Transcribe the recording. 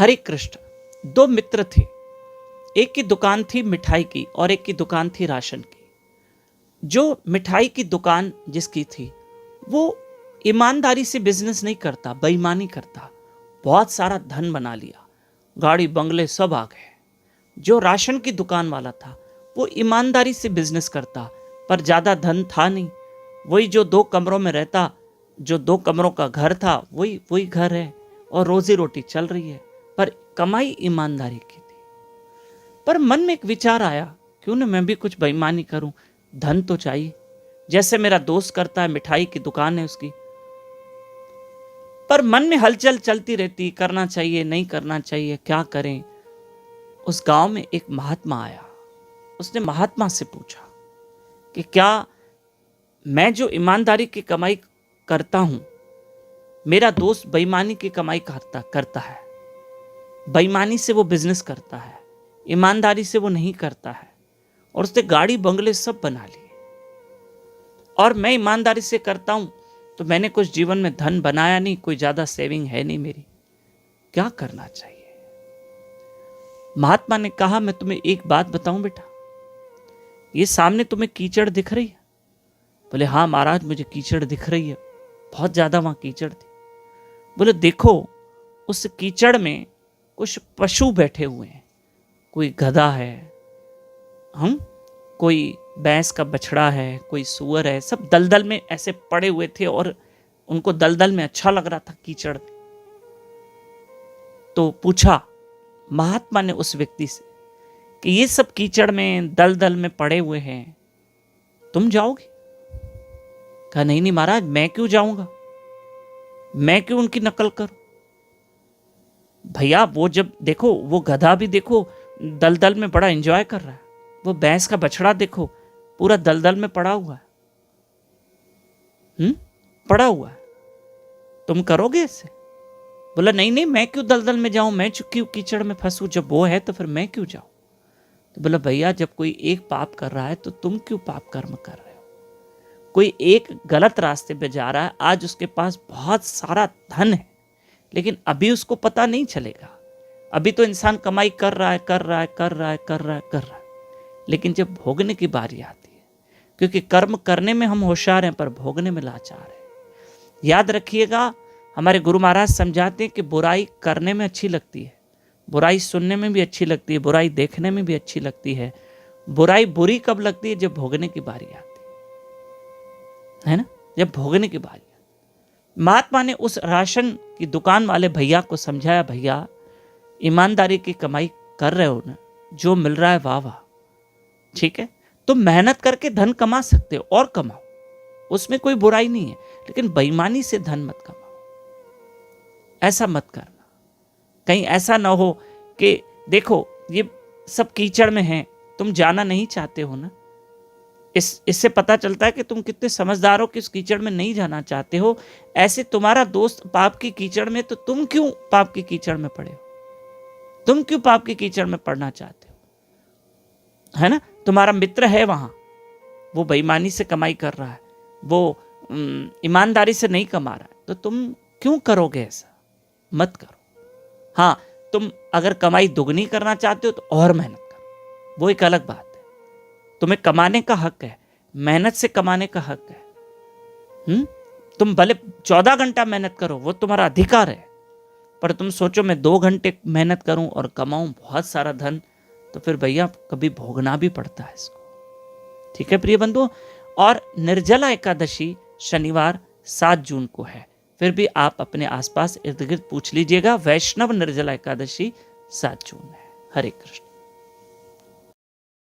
हरे कृष्ण। दो मित्र थे, एक की दुकान थी मिठाई की और एक की दुकान थी राशन की। जो मिठाई की दुकान जिसकी थी वो ईमानदारी से बिजनेस नहीं करता, बेईमानी करता, बहुत सारा धन बना लिया, गाड़ी बंगले सब आ गए। जो राशन की दुकान वाला था वो ईमानदारी से बिजनेस करता, पर ज्यादा धन था नहीं। वही जो 2 कमरों में रहता, जो 2 कमरों का घर था वही वही घर है और रोजी रोटी चल रही है, पर कमाई ईमानदारी की थी। पर मन में एक विचार आया, क्यों ना मैं भी कुछ बेईमानी करूं, धन तो चाहिए। जैसे मेरा दोस्त करता है, मिठाई की दुकान है उसकी। पर मन में हलचल चलती रहती, करना चाहिए नहीं करना चाहिए, क्या करें। उस गांव में एक महात्मा आया। उसने महात्मा से पूछा कि क्या मैं जो ईमानदारी की कमाई करता हूं, मेरा दोस्त बेईमानी की कमाई करता है, बेईमानी से वो बिजनेस करता है, ईमानदारी से वो नहीं करता है, और उसने गाड़ी बंगले सब बना लिए, और मैं ईमानदारी से करता हूं तो मैंने कुछ जीवन में धन बनाया नहीं, कोई ज्यादा सेविंग है नहीं मेरी, क्या करना चाहिए। महात्मा ने कहा, मैं तुम्हें एक बात बताऊं बेटा, ये सामने तुम्हें कीचड़ दिख रही है? बोले हाँ महाराज मुझे कीचड़ दिख रही है, बहुत ज्यादा वहां कीचड़ थी। बोले देखो उस कीचड़ में कुछ पशु बैठे हुए हैं, कोई गधा है, कोई भैंस का बछड़ा है, कोई सूअर है, सब दलदल में ऐसे पड़े हुए थे और उनको दलदल में अच्छा लग रहा था कीचड़। तो पूछा महात्मा ने उस व्यक्ति से कि ये सब कीचड़ में दलदल में पड़े हुए हैं, तुम जाओगे? कहा नहीं नहीं महाराज, मैं क्यों जाऊंगा, मैं क्यों उनकी नकल करूं। भैया वो जब देखो, वो गधा भी देखो दलदल में बड़ा एंजॉय कर रहा है, वो भैंस का बछड़ा देखो पूरा दलदल में पड़ा हुआ है, पड़ा हुआ है, तुम करोगे ऐसे? बोला नहीं नहीं, मैं क्यों दलदल में जाऊं, मैं क्यों कीचड़ में फंसूं, जब वो है तो फिर मैं क्यों जाऊं। तो बोला भैया जब कोई एक पाप कर रहा है तो तुम क्यों पाप कर्म कर रहे हो। कोई एक गलत रास्ते पे जा रहा है, आज उसके पास बहुत सारा धन है, लेकिन अभी उसको पता नहीं चलेगा। अभी तो इंसान कमाई कर रहा है कर रहा है कर रहा है कर रहा है कर रहा है, लेकिन जब भोगने की बारी आती है, क्योंकि कर्म करने में हम होशियार हैं पर भोगने में लाचार हैं। याद रखिएगा, हमारे गुरु महाराज समझाते हैं कि बुराई करने में अच्छी लगती है, बुराई सुनने में भी अच्छी लगती है, बुराई देखने में भी अच्छी लगती है। बुराई बुरी कब लगती है? जब भोगने की बारी आती है ना, जब भोगने की बारी। महात्मा ने उस राशन की दुकान वाले भैया को समझाया, भैया ईमानदारी की कमाई कर रहे हो ना, जो मिल रहा है वाह वाह, ठीक है, तुम मेहनत करके धन कमा सकते हो और कमाओ, उसमें कोई बुराई नहीं है, लेकिन बेईमानी से धन मत कमाओ, ऐसा मत करना। कहीं ऐसा ना हो कि देखो ये सब कीचड़ में है, तुम जाना नहीं चाहते हो ना, इससे पता चलता है कि तुम कितने समझदार हो कि इस कीचड़ में नहीं जाना चाहते हो। ऐसे तुम्हारा दोस्त पाप की कीचड़ में, तो तुम क्यों पाप की कीचड़ में पड़े हो, तुम क्यों पाप की कीचड़ में पड़ना चाहते हो, है ना। तुम्हारा मित्र है वहां, वो बेईमानी से कमाई कर रहा है, वो ईमानदारी से नहीं कमा रहा है, तो तुम क्यों करोगे ऐसा, मत करो। हाँ, तुम अगर कमाई दुगनी करना चाहते हो तो और मेहनत करो, वो एक अलग बात है। तुम्हें कमाने का हक है, मेहनत से कमाने का हक है। तुम भले 14 घंटा मेहनत करो, वो तुम्हारा अधिकार है, पर तुम सोचो मैं 2 घंटे मेहनत करूं और कमाऊं बहुत सारा धन, तो फिर भैया कभी भोगना भी पड़ता है इसको। ठीक है प्रिय बंधुओं, और निर्जला एकादशी शनिवार 7 जून को है। फिर भी आप अपने आसपास इर्द गिर्द पूछ लीजिएगा, वैष्णव निर्जला एकादशी 7 जून है। हरे कृष्ण।